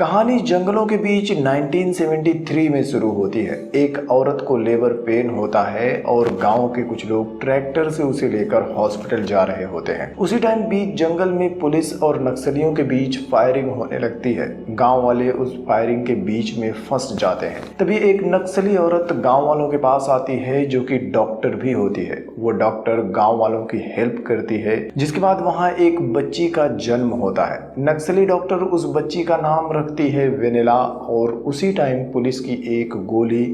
कहानी जंगलों के बीच 1973 में शुरू होती है। एक औरत को लेबर पेन होता है और गांव के कुछ लोग ट्रैक्टर से उसे लेकर हॉस्पिटल जा रहे होते हैं। उसी टाइम बीच जंगल में पुलिस और नक्सलियों के बीच फायरिंग होने लगती है। गांव वाले उस फायरिंग के बीच में फंस जाते हैं। तभी एक नक्सली औरत गांव वालों के पास आती है, जो कि डॉक्टर भी होती है। वो डॉक्टर गांव वालों की हेल्प करती है, जिसके बाद वहां एक बच्ची का जन्म होता है। नक्सली डॉक्टर उस बच्ची का नाम रखती है वेनिला, और उसी टाइम पुलिस की एक गोली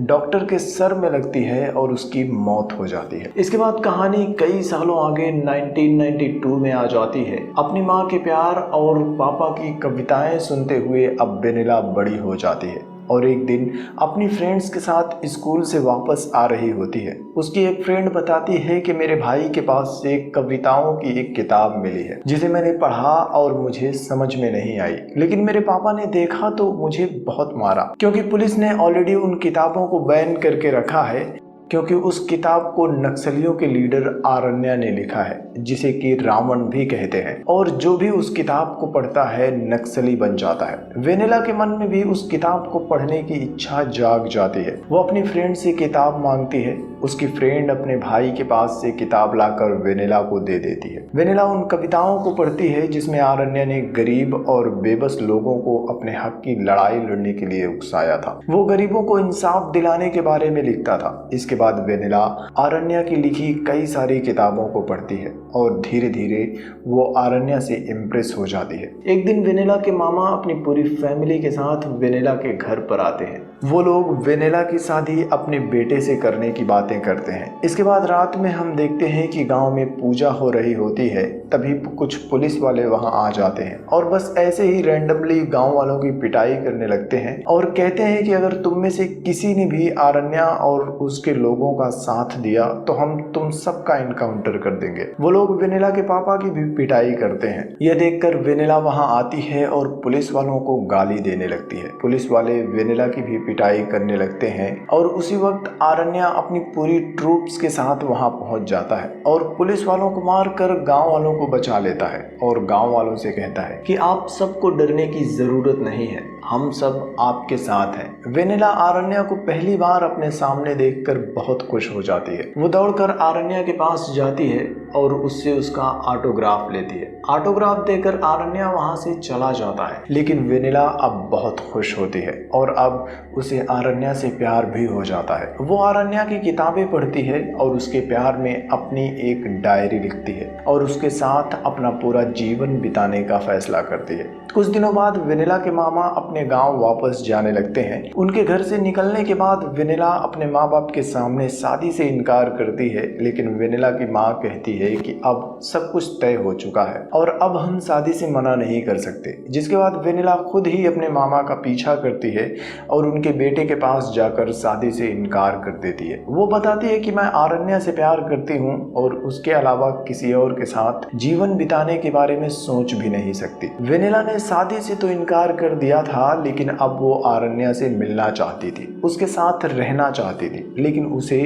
डॉक्टर के सर में लगती है और उसकी मौत हो जाती है। इसके बाद कहानी कई सालों आगे 1992 में आ जाती है। अपनी माँ के प्यार और पापा की कविताएं सुनते हुए अब वेनिला बड़ी हो जाती है और एक दिन अपनी फ्रेंड्स के साथ स्कूल से वापस आ रही होती है। उसकी एक फ्रेंड बताती है कि मेरे भाई के पास से कविताओं की एक किताब मिली है, जिसे मैंने पढ़ा और मुझे समझ में नहीं आई, लेकिन मेरे पापा ने देखा तो मुझे बहुत मारा, क्योंकि पुलिस ने ऑलरेडी उन किताबों को बैन करके रखा है, क्योंकि उस किताब को नक्सलियों के लीडर आरण्या ने लिखा है, जिसे कि रावण भी कहते हैं, और जो भी उस किताब को पढ़ता है नक्सली बन जाता है। वेनिला के मन में भी उस किताब को पढ़ने की इच्छा जाग जाती है। वो अपनी फ्रेंड से किताब मांगती है। उसकी फ्रेंड अपने भाई के पास से किताब लाकर वेनिला को दे देती है। वेनिला उन कविताओं को पढ़ती है जिसमें आरण्या ने गरीब और बेबस लोगों को अपने हक की लड़ाई लड़ने के लिए उकसाया था। वो गरीबों को इंसाफ दिलाने के बारे में लिखता था। इसके बाद वेनिला आरण्या की लिखी कई सारी किताबों को पढ़ती है और धीरे धीरे वो आरण्या से इम्प्रेस हो जाती है। एक दिन वेनिला के मामा अपनी पूरी फैमिली के साथ वेनिला के घर पर आते हैं। वो लोग वेनिला की शादी अपने बेटे से करने की बातें करते हैं। इसके बाद रात में हम देखते हैं कि गांव में पूजा हो रही होती है। तभी कुछ पुलिस वाले वहां आ जाते हैं और बस ऐसे ही रैंडमली गांव वालों की पिटाई करने लगते हैं और कहते हैं कि अगर तुम में से किसी ने भी आरण्या और उसके लोगों का साथ दिया तो हम तुम सबका इनकाउंटर कर देंगे। वो लोग वेनिला के पापा की भी पिटाई करते हैं। यह देखकर वेनिला वहां आती है और पुलिस वालों को गाली देने लगती है। पुलिस वाले वेनिला की भी पिटाई करने लगते हैं और उसी वक्त आरण्या अपनी पूरी ट्रूप्स के साथ वहां पहुंच जाता है और पुलिस वालों को मारकर गांव वालों को बचा लेता है और गांव वालों से कहता है कि आप सबको डरने की जरूरत नहीं है, हम सब आपके साथ हैं। वेनिला आरण्या को पहली बार अपने सामने देखकर बहुत खुश हो जाती है। वो दौड़कर आरण्या के पास जाती है और उससे उसका ऑटोग्राफ लेती है। ऑटोग्राफ देकर आरण्या वहां से चला जाता है, लेकिन वेनिला अब बहुत खुश होती है और अब उसे आरण्या से प्यार भी हो जाता है। वो आरण्या की किताबें पढ़ती है और उसके प्यार में अपनी एक डायरी लिखती है और उसके साथ अपना पूरा जीवन बिताने का फैसला करती है। कुछ दिनों बाद वेनिला के मामा अपने गांव वापस जाने लगते हैं। उनके घर से निकलने के बाद वेनिला अपने माँ बाप के सामने शादी से इनकार करती है, लेकिन वेनिला की माँ कहती है कि अब सब कुछ तय हो चुका है और अब हम शादी से मना नहीं कर सकते। जिसके बाद वेनिला खुद ही अपने मामा का पीछा करती है और उनके बेटे के पास जाकर शादी से इनकार कर देती है। वो बताती है कि मैं आरण्या से प्यार करती हूँ और उसके अलावा किसी और के साथ जीवन बिताने के बारे में सोच भी नहीं सकती। वेनिला ने शादी से तो इनकार कर दिया था, लेकिन अब वो आरण्या से मिलना चाहती थी, उसके साथ रहना चाहती थी, लेकिन उसे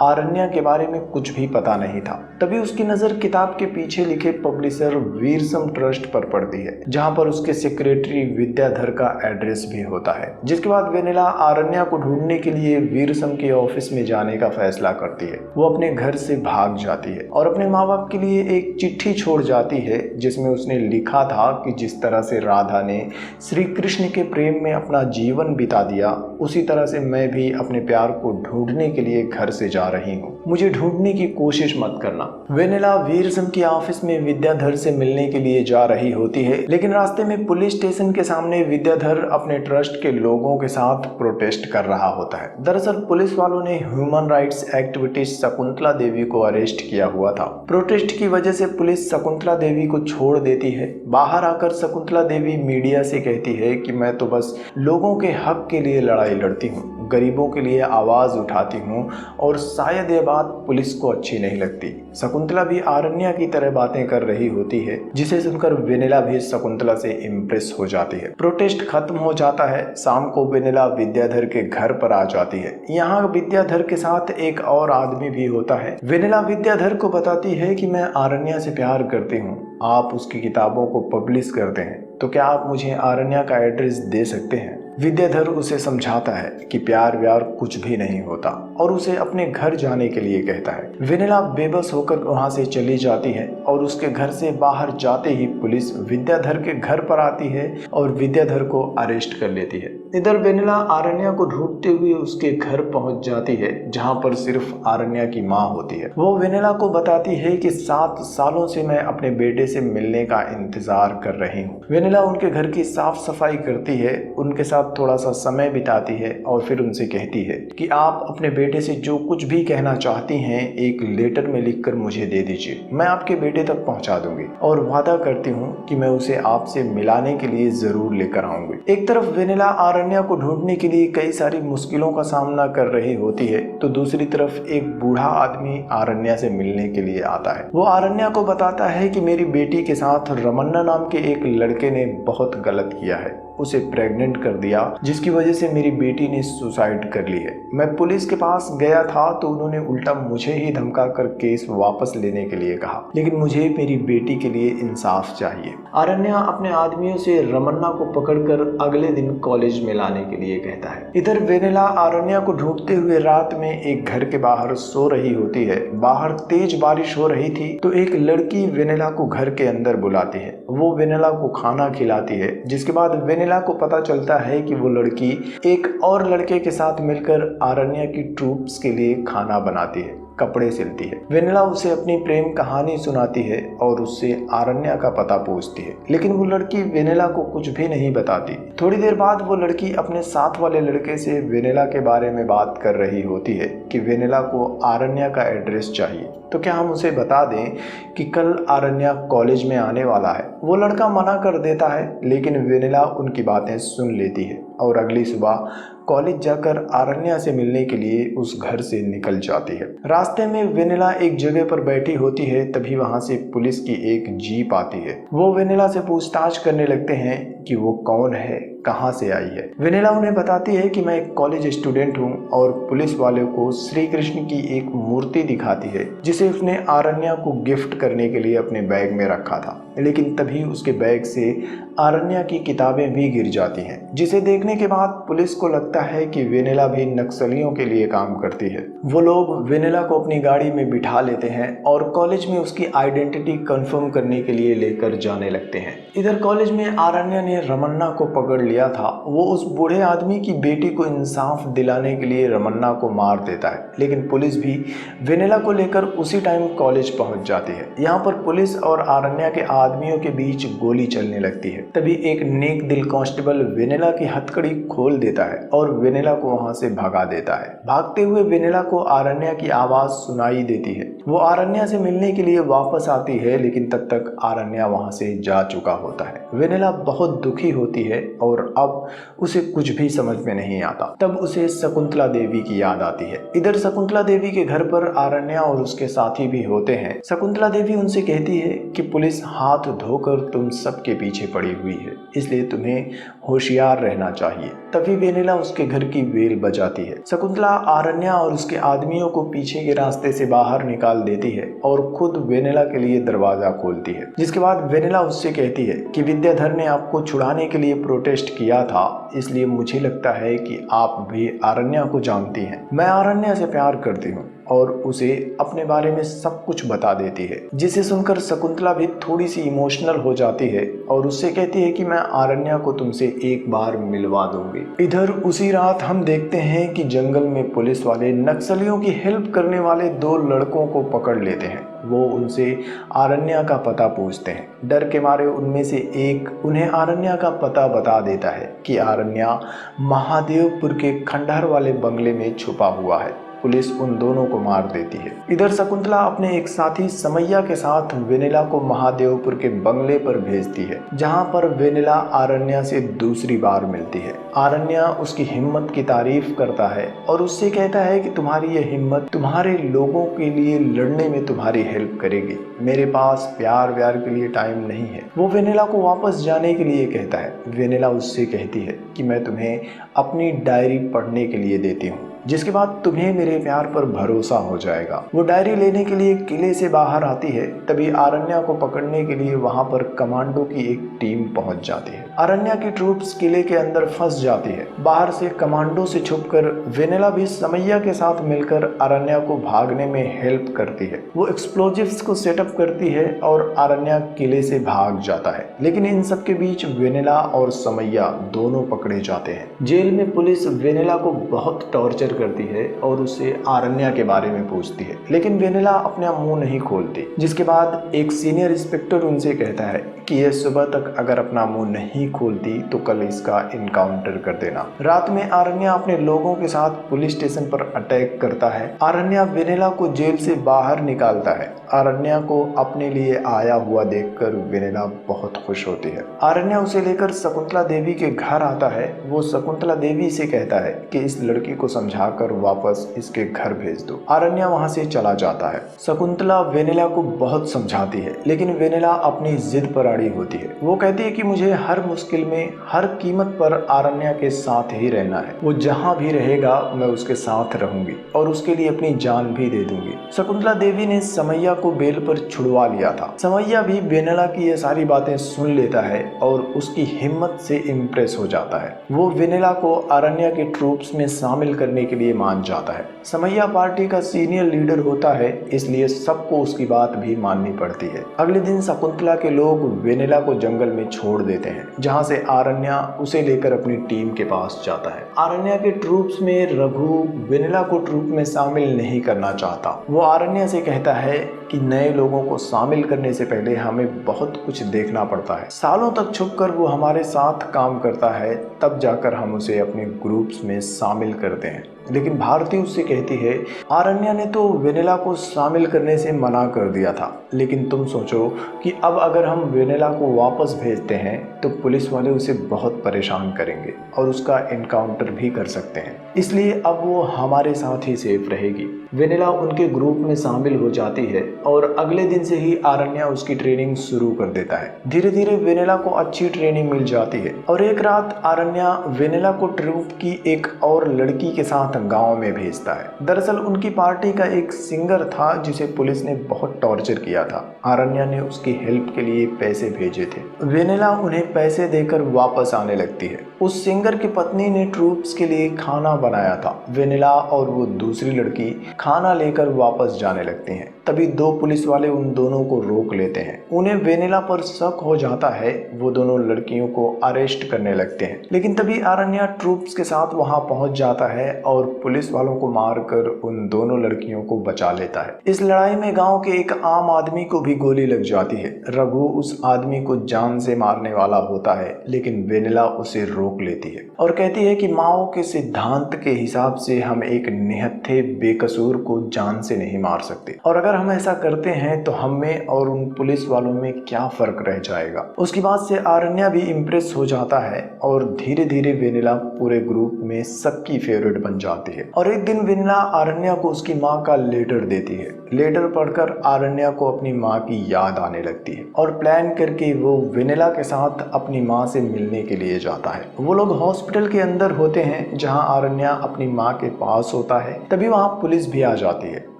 आरण्या के बारे में कुछ भी पता नहीं था। तभी उसकी नजर किताब के पीछे लिखे पब्लिशर वीरसम ट्रस्ट पर पड़ती है, जहां पर उसके सेक्रेटरी विद्याधर का एड्रेस भी होता है। जिसके बाद वेनिला आरण्या को ढूंढने के लिए वीरसम के ऑफिस में जाने का फैसला करती है। वो अपने घर से भाग जाती है और अपने माँ बाप के लिए एक चिट्ठी छोड़ जाती है, जिसमें उसने लिखा था कि जिस तरह से राधा ने श्री कृष्ण के प्रेम में अपना जीवन बिता दिया, उसी तरह से मैं भी अपने प्यार को ढूंढने के लिए घर से जा रही हूँ, मुझे ढूंढने की कोशिश मत करना। वेनिला वीरसम के ऑफिस में विद्याधर से मिलने के लिए जा रही होती है, लेकिन रास्ते में पुलिस स्टेशन के सामने विद्याधर अपने ट्रस्ट के लोगों के साथ प्रोटेस्ट कर रहा होता है। दरअसल पुलिस वालों ने human rights activist Shakuntala Devi को अरेस्ट किया हुआ था। प्रोटेस्ट की वजह से पुलिस शकुंतला देवी को छोड़ देती है। बाहर आकर शकुंतला देवी मीडिया से कहती है कि मैं तो बस लोगों के हक के लिए लड़ाई लड़ती हूँ, गरीबों के लिए आवाज उठाती हूँ और शायद यह बात पुलिस को अच्छी नहीं लगती। शकुंतला भी आरण्या की तरह बातें कर रही होती है, जिसे सुनकर वेनिला भी शकुंतला से इम्प्रेस हो जाती है। प्रोटेस्ट खत्म हो जाता है। शाम को वेनिला विद्याधर के घर पर आ जाती है। यहाँ विद्याधर के साथ एक और आदमी भी होता है। वेनिला विद्याधर को बताती है कि मैं आरण्या से प्यार करती हूँ, आप उसकी किताबों को पब्लिश करते हैं तो क्या आप मुझे आरण्या का एड्रेस दे सकते हैं? विद्याधर उसे समझाता है कि प्यार व्यार कुछ भी नहीं होता और उसे अपने घर जाने के लिए कहता है। वेनिला बेबस होकर वहां से चली जाती है और उसके घर से बाहर जाते ही पुलिस विद्याधर के घर पर आती है और विद्याधर को अरेस्ट कर लेती है। इधर वेनिला आरण्या को ढूंढते हुए उसके घर पहुंच जाती है, जहां पर सिर्फ आरण्या की माँ होती है। वो वेनिला को बताती है कि 7 सालों से मैं अपने बेटे से मिलने का इंतजार कर रही हूँ। वेनिला उनके घर की साफ सफाई करती है, उनके साथ थोड़ा सा समय बिताती है और फिर उनसे कहती है कि आप अपने बेटे से जो कुछ भी कहना चाहती हैं एक लेटर में लिखकर मुझे दे दीजिए, मैं आपके बेटे तक पहुंचा दूंगी और वादा करती हूँ कि मैं उसे आपसे मिलाने के लिए जरूर लेकर आऊंगी। एक तरफ वेनिला आरण्या को ढूंढने के लिए कई सारी मुश्किलों का सामना कर रही होती है, तो दूसरी तरफ एक बूढ़ा आदमी आरण्या से मिलने के लिए आता है। वो आरण्या को बताता है कि मेरी बेटी के साथ रमन्ना नाम के एक लड़के ने बहुत गलत किया है, उसे प्रेग्नेंट कर दिया, जिसकी वजह से मेरी बेटी ने सुसाइड कर ली है। मैं पुलिस के पास गया था तो उन्होंने उल्टा मुझे ही धमका कर केस वापस लेने के लिए कहा, लेकिन मुझे मेरी बेटी के लिए इंसाफ चाहिए। आरण्या अपने आदमियों से रमन्ना को पकड़कर अगले दिन कॉलेज में लाने के लिए कहता है। इधर वेनिला आरण्या को ढूंढते हुए रात में एक घर के बाहर सो रही होती है। बाहर तेज बारिश हो रही थी तो एक लड़की वेनिला को घर के अंदर बुलाती है। वो वेनिला को खाना खिलाती है, जिसके बाद वेनिला को पता चलता है कि वो लड़की एक और लड़के के साथ मिलकर आरण्या की ट्रूप्स के लिए खाना बनाती है, कपड़े सिलती है। वेनिला उसे अपनी प्रेम कहानी सुनाती है और उससे आरण्या का पता पूछती है, लेकिन वो लड़की वेनिला को कुछ भी नहीं बताती। थोड़ी देर बाद वो लड़की अपने साथ वाले लड़के से वेनिला के बारे में बात कर रही होती है कि वेनिला को आरण्या का एड्रेस चाहिए, तो क्या हम उसे बता दें कि कल आरण्या कॉलेज में आने वाला है। वो लड़का मना कर देता है, लेकिन वेनिला उनकी बातें सुन लेती है और अगली सुबह कॉलेज जाकर आरण्या से मिलने के लिए उस घर से निकल जाती है। रास्ते में वेनिला एक जगह पर बैठी होती है, तभी वहां से पुलिस की एक जीप आती है। वो वेनिला से पूछताछ करने लगते हैं कि वो कौन है, कहां से आई है। वेनिला उन्हें बताती है कि मैं एक कॉलेज स्टूडेंट हूं और पुलिस वाले को श्री कृष्ण की एक मूर्ति दिखाती है, जिसे उसने आरण्या को गिफ्ट करने के लिए अपने बैग में रखा था, लेकिन तभी उसके बैग से आरण्या की किताबें भी गिर जाती हैं, जिसे देखने के बाद पुलिस को लगता है कि वेनिला भी नक्सलियों के लिए काम करती है। वो लोग वेनिला को अपनी गाड़ी में बिठा लेते हैं और कॉलेज में उसकी आइडेंटिटी कंफर्म करने के लिए लेकर जाने लगते हैं। इधर कॉलेज में आरण्या ने रमन्ना को पकड़ लिया था। वो उस बूढ़े आदमी की बेटी को इंसाफ दिलाने के लिए रमन्ना को मार देता है, लेकिन पुलिस भी वेनिला को लेकर उसी टाइम कॉलेज पहुंच जाती है। यहाँ पर पुलिस और आरण्या के आदमियों के बीच गोली चलने लगती है। तभी एक नेक दिल कांस्टेबल वेनिला की हथकड़ी खोल देता है और वेनिला को वहां से भगा देता है। भागते हुए वेनिला को आरण्या की आवाज सुनाई देती है। वो आरण्या से मिलने के लिए वापस आती है, लेकिन तब तक आरण्या वहां से जा चुका होता है। वेनिला बहुत दुखी होती है और अब उसे कुछ भी समझ में नहीं आता। तब उसे शकुंतला देवी की याद आती है। इधर शकुंतला देवी के घर पर आरण्या और उसके साथी भी होते हैं। शकुंतला देवी उनसे कहती है कि पुलिस हाथ धोकर तुम सबके पीछे पड़ी हुई है, इसलिए तुम्हें होशियार रहना चाहिए। तभी वेनिला उसके घर की बेल बजाती है। शकुंतला आरण्या और उसके आदमियों को पीछे के रास्ते से बाहर निकाल देती है और खुद वेनिला के लिए दरवाजा खोलती है, जिसके बाद वेनिला उससे कहती है कि विद्याधर ने आपको छुड़ाने के लिए प्रोटेस्ट किया था, इसलिए मुझे लगता है कि आप भी आरण्या को जानती हैं। मैं आरण्या से प्यार करती हूँ और उसे अपने बारे में सब कुछ बता देती है, जिसे सुनकर शकुंतला भी थोड़ी सी इमोशनल हो जाती है और उससे कहती है कि मैं आरण्या को तुमसे एक बार मिलवा दूंगी। इधर उसी रात हम देखते हैं कि जंगल में पुलिस वाले नक्सलियों की हेल्प करने वाले 2 लड़कों को पकड़ लेते हैं। वो उनसे आरण्या का पता पूछते हैं। डर के मारे उनमें से एक उन्हें आरण्या का पता बता देता है कि आरण्या महादेवपुर के खंडहर वाले बंगले में छुपा हुआ है। पुलिस उन दोनों को मार देती है। इधर शकुंतला अपने एक साथी समैया के साथ वेनिला को महादेवपुर के बंगले पर भेजती है, जहां पर वेनिला आरण्या से दूसरी बार मिलती है। आरण्या उसकी हिम्मत की तारीफ करता है और उससे कहता है कि तुम्हारी ये हिम्मत तुम्हारे लोगों के लिए लड़ने में तुम्हारी हेल्प करेगी। मेरे पास प्यार व्यार के लिए टाइम नहीं है। वो वेनेला को वापस जाने के लिए कहता है। वेनेला उससे कहती है कि मैं तुम्हें अपनी डायरी पढ़ने के लिए देती हूँ, जिसके बाद तुम्हें मेरे प्यार पर भरोसा हो जाएगा। वो डायरी लेने के लिए किले से बाहर आती है। तभी आरण्या को पकड़ने के लिए वहां पर कमांडो की एक टीम पहुंच जाती है। आरण्या की ट्रूप्स किले के अंदर फंस जाती है। बाहर से कमांडो से छुपकर वेनेला भी समैया के साथ मिलकर आरण्या को भागने में हेल्प करती है। वो एक्सप्लोजिव्स को सेटअप करती है और आरण्या किले से भाग जाता है। लेकिन इन सब के बीच वेनेला और समैया दोनों पकड़े जाते हैं। जेल में पुलिस वेनेला को बहुत टॉर्चर करती है और उसे आरण्या के बारे में पूछती है, लेकिन वेनेला अपना मुंह नहीं खोलती। जिसके बाद एक सीनियर इंस्पेक्टर उनसे कहता है कि यह सुबह तक अगर अपना मुंह नहीं खोलती तो कल इसका इनकाउंटर कर देना। रात में आरण्या अपने लोगों के साथ पुलिस स्टेशन पर अटैक करता है। आरण्या वेनेला को जेल से बाहर निकालता है। आरण्या को अपने लिए आया हुआ देखकर वेनेला बहुत खुश होती है। आरण्या उसे लेकर शकुंतला देवी के घर आता है। वो शकुंतला देवी से कहता है कि इस लड़की को समझाकर वापस इसके घर भेज दो। आरण्या वहां से चला जाता है। शकुंतला वेनेला को बहुत समझाती है, लेकिन वेनेला अपनी जिद पर अड़ी होती है। वो कहती है कि मुझे हर मुश्किल में हर कीमत पर आरण्या के साथ ही रहना है। वो जहां भी रहेगा मैं उसके साथ रहूंगी और उसके लिए अपनी जान भी दे दूंगी। शकुंतला देवी ने समैया को बेल पर छुड़वा लिया था। समैया भी वेनेला की ये सारी बातें सुन लेता है और उसकी हिम्मत से इम्प्रेस हो जाता है। वो वेनेला को आरण्या के ट्रूप्स में शामिल करने के लिए मान जाता है। समैया पार्टी का सीनियर लीडर होता है, इसलिए सबको उसकी बात भी माननी पड़ती है। अगले दिन शकुंतला के लोग वेनेला को जंगल में छोड़ देते हैं, जहां से आरण्या उसे लेकर अपनी टीम के पास जाता है। आरण्या के ट्रूप्स में रघु वेनेला को ट्रूप में शामिल नहीं करना चाहता। वो आरण्या से कहता है कि नए लोगों को शामिल करने से पहले हमें बहुत कुछ देखना पड़ता है। सालों तक छुपकर वो हमारे साथ काम करता है, तब जाकर हम उसे अपने ग्रुप्स में शामिल करते हैं। लेकिन भारती उससे कहती है, आरण्या ने तो वेनेला को शामिल करने से मना कर दिया था, लेकिन तुम सोचो कि अब अगर हम वेनेला को वापस भेजते हैं तो पुलिस वाले उसे बहुत परेशान करेंगे और उसका एनकाउंटर भी कर सकते हैं, इसलिए अब वो हमारे साथ ही सेफ रहेगी। वेनेला उनके ग्रुप में शामिल हो जाती है और अगले दिन से ही आरण्या उसकी ट्रेनिंग शुरू कर देता है। धीरे धीरे वेनेला को अच्छी ट्रेनिंग मिल जाती है और एक रात आरण्या वेनेला को ट्रूप की एक और लड़की के साथ गांव में भेजता है। दरअसल उनकी पार्टी का एक सिंगर था जिसे पुलिस ने बहुत टॉर्चर किया था। आरण्या ने उसकी हेल्प के लिए पैसे भेजे थे। वेनेला उन्हें पैसे देकर वापस आने लगती है। उस सिंगर की पत्नी ने ट्रूप्स के लिए खाना बनाया था। वेनेला और वो दूसरी लड़की खाना लेकर वापस जाने लगती हैं। तभी दो पुलिस वाले उन दोनों को रोक लेते हैं। उन्हें वेनेला पर शक हो जाता है। वो दोनों लड़कियों को अरेस्ट करने लगते हैं, लेकिन तभी आरण्या ट्रूप्स के साथ वहां पहुंच जाता है और पुलिस वालों को मारकर उन दोनों लड़कियों को बचा लेता है। इस लड़ाई में गांव के एक आम आदमी को भी गोली लग जाती है। रघु उस आदमी को जान से मारने वाला होता है, लेकिन वेनेला उसे रोक लेती है और कहती है कि माओ के सिद्धांत के हिसाब से हम एक निहत्थे बेकसूर को जान से नहीं मार सकते, और अगर हम ऐसा करते हैं तो हम में और उन पुलिस वालों में क्या फर्क रह जाएगा। उसकी बात से आरण्या भी इम्प्रेस हो जाता है और धीरे धीरे वेनेला पूरे ग्रुप में सबकी फेवरेट बन जाती है। और एक दिन वेनेला आरण्या को उसकी माँ का लेटर देती है। लेटर पढ़कर आरण्या को अपनी माँ की याद आने लगती है और प्लान करके वो वेनेला के साथ अपनी माँ से मिलने के लिए जाता है। वो लोग हॉस्पिटल के अंदर होते हैं जहाँ आरण्या अपनी माँ के पास होता है। तभी वहाँ पुलिस भी आ जाती है।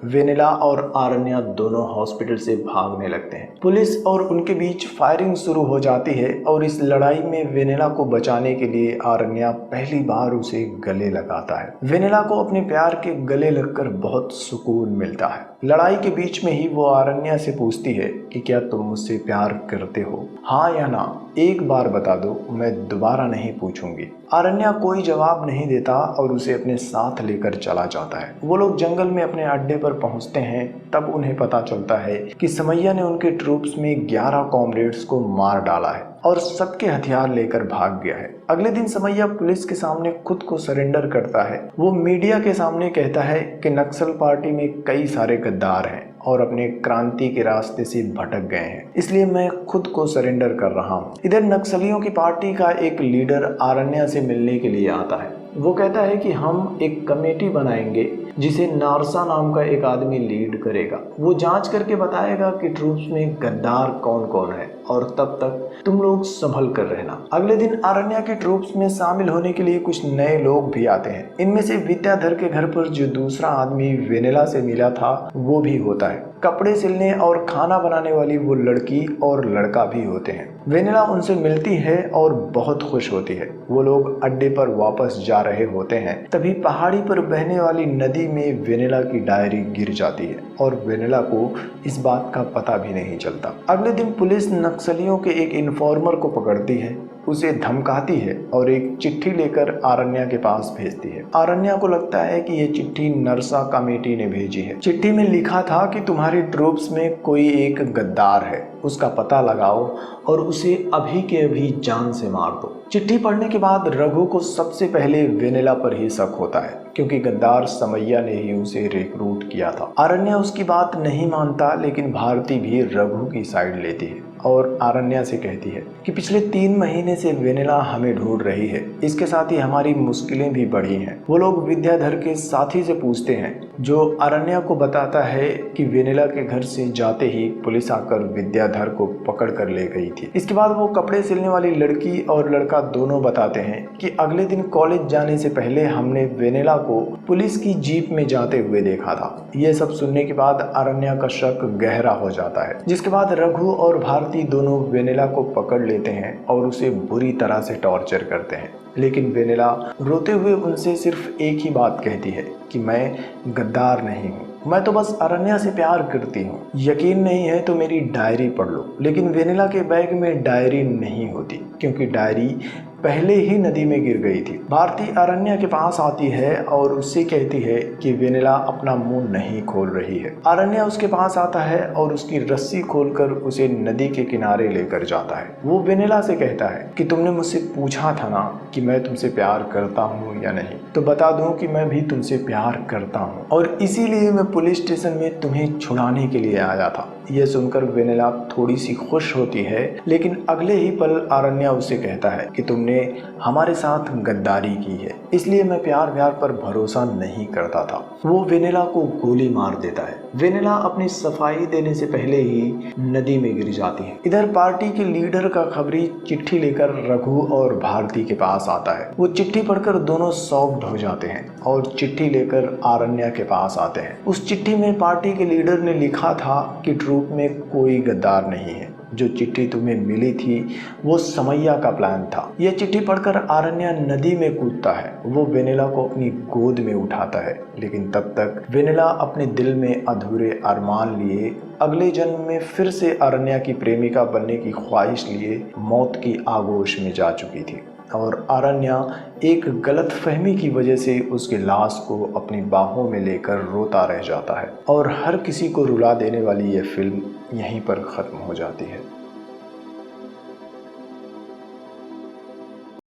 वेनेला और आरण्या दोनों हॉस्पिटल से भागने लगते हैं। पुलिस और उनके बीच फायरिंग शुरू हो जाती है और इस लड़ाई में वेनेला को बचाने के लिए आरण्या पहली बार उसे गले लगाता है। वेनेला को अपने प्यार के गले लगकर बहुत सुकून मिलता है। लड़ाई के बीच में ही वो आरण्या से पूछती है कि क्या तुम मुझसे प्यार करते हो, हाँ या ना, एक बार बता दो, मैं दोबारा नहीं पूछूंगी। आरण्या कोई जवाब नहीं देता और उसे अपने साथ लेकर चला जाता है। वो लोग जंगल में अपने अड्डे पर पहुंचते हैं। तब उन्हें पता चलता है कि समैया ने उनके ट्रूप्स में 11 कॉमरेड्स को मार डाला है और सबके हथियार लेकर भाग गया है। अगले दिन समैया पुलिस के सामने खुद को सरेंडर करता है। वो मीडिया के सामने कहता है कि नक्सल पार्टी में कई सारे गद्दार हैं और अपने क्रांति के रास्ते से भटक गए हैं, इसलिए मैं खुद को सरेंडर कर रहा हूँ। इधर नक्सलियों की पार्टी का एक लीडर आरण्या से मिलने के लिए आता है। वो कहता है कि हम एक कमेटी बनाएंगे जिसे नारसा नाम का एक आदमी लीड करेगा। वो जांच करके बताएगा कि ट्रूप्स में गद्दार कौन कौन है और तब तक तुम लोग संभल कर रहना। अगले दिन आरण्या के ट्रूप्स में शामिल होने के लिए कुछ नए लोग भी आते हैं। इनमें से विद्याधर के घर पर जो दूसरा आदमी वेनेला से मिला था वो भी होता है। कपड़े सिलने और खाना बनाने वाली वो लड़की और लड़का भी होते हैं। वेनेला उनसे मिलती है और बहुत खुश होती है। वो लोग अड्डे पर वापस जा रहे होते हैं, तभी पहाड़ी पर बहने वाली नदी में वेनेला की डायरी गिर जाती है और वेनेला को इस बात का पता भी नहीं चलता। अगले दिन पुलिस नक्सलियों के एक इन्फॉर्मर को पकड़ती है, उसे धमकाती है और एक चिट्ठी लेकर आरण्या के पास भेजती है। आरण्या को लगता है कि ये चिट्ठी नरसा कमेटी ने भेजी है। चिट्ठी में लिखा था कि तुम्हारे ट्रूप्स में कोई एक गद्दार है, उसका पता लगाओ और उसे अभी के अभी जान से मार दो। चिट्ठी पढ़ने के बाद रघु को सबसे पहले वेनेला पर ही शक होता है, क्योंकि गद्दार समैया ने ही उसे रिक्रूट किया था। आरण्या उसकी बात नहीं मानता, लेकिन भारती भी रघु की साइड लेती है और आरण्या से कहती है कि पिछले 3 महीने से वेनेला हमें ढूंढ रही है, इसके साथ ही हमारी मुश्किलें भी बढ़ी हैं। वो लोग विद्याधर के साथी से पूछते हैं, जो आरण्या को बताता है कि वेनेला के घर से जाते ही पुलिस आकर विद्याधर को पकड़ कर ले गई थी। इसके बाद वो कपड़े सिलने वाली लड़की और लड़का दोनों बताते हैं कि अगले दिन कॉलेज जाने से पहले हमने वेनेला को पुलिस की जीप में जाते हुए देखा था। ये सब सुनने के बाद आरण्या का शक गहरा हो जाता है, जिसके बाद रघु और भारती दोनों वेनेला को पकड़ लेते हैं और उसे बुरी तरह से टॉर्चर करते हैं। लेकिन वेनेला रोते हुए उनसे सिर्फ एक ही बात कहती है कि मैं गद्दार नहीं हूँ, मैं तो बस आरण्या से प्यार करती हूँ। यकीन नहीं है तो मेरी डायरी पढ़ लो। लेकिन वेनेला के बैग में डायरी नहीं होती, क्योंकि डायरी पहले ही नदी में गिर गई थी। भारती आरण्या के पास आती है और उससे कहती है कि वेनेला अपना मुंह नहीं खोल रही है। आरण्या उसके पास आता है और उसकी रस्सी खोलकर उसे नदी के किनारे लेकर जाता है। वो वेनेला से कहता है कि तुमने मुझसे पूछा था ना कि मैं तुमसे प्यार करता हूँ या नहीं, तो बता दूं कि मैं भी तुमसे प्यार करता हूँ और इसीलिए मैं पुलिस स्टेशन में तुम्हें छुड़ाने के लिए आया था। यह सुनकर वेनेला थोड़ी सी खुश होती है, लेकिन अगले ही पल आरण्या उसे कहता है कि तुमने हमारे साथ गद्दारी की है, इसलिए मैं प्यार पर भरोसा नहीं करता था। वो वेनेला को गोली मार देता है। वेनेला अपनी सफाई देने से पहले ही नदी में गिर जाती है। इधर पार्टी के लीडर का खबरी चिट्ठी लेकर रघु और भारती के पास आता है। वो चिट्ठी पढ़कर दोनों शॉक्ड हो जाते हैं और चिट्ठी लेकर आरण्या के पास आते हैं। उस चिट्ठी में पार्टी के लीडर ने लिखा था कि ट्रूप में कोई गद्दार नहीं है, जो चिट्ठी तुम्हें मिली थी वो समैया का प्लान था। यह चिट्ठी पढ़कर आरण्या नदी में कूदता है। वो वेनेला को अपनी गोद में उठाता है, लेकिन तब तक वेनेला अपने दिल में अधूरे अरमान लिए अगले जन्म में फिर से आरण्या की प्रेमिका बनने की ख्वाहिश लिए मौत की आगोश में जा चुकी थी और आरण्या एक गलतफहमी की वजह से उसकी लाश को अपनी बाहों में लेकर रोता रह जाता है और हर किसी को रुला देने वाली यह फिल्म यहीं पर ख़त्म हो जाती है।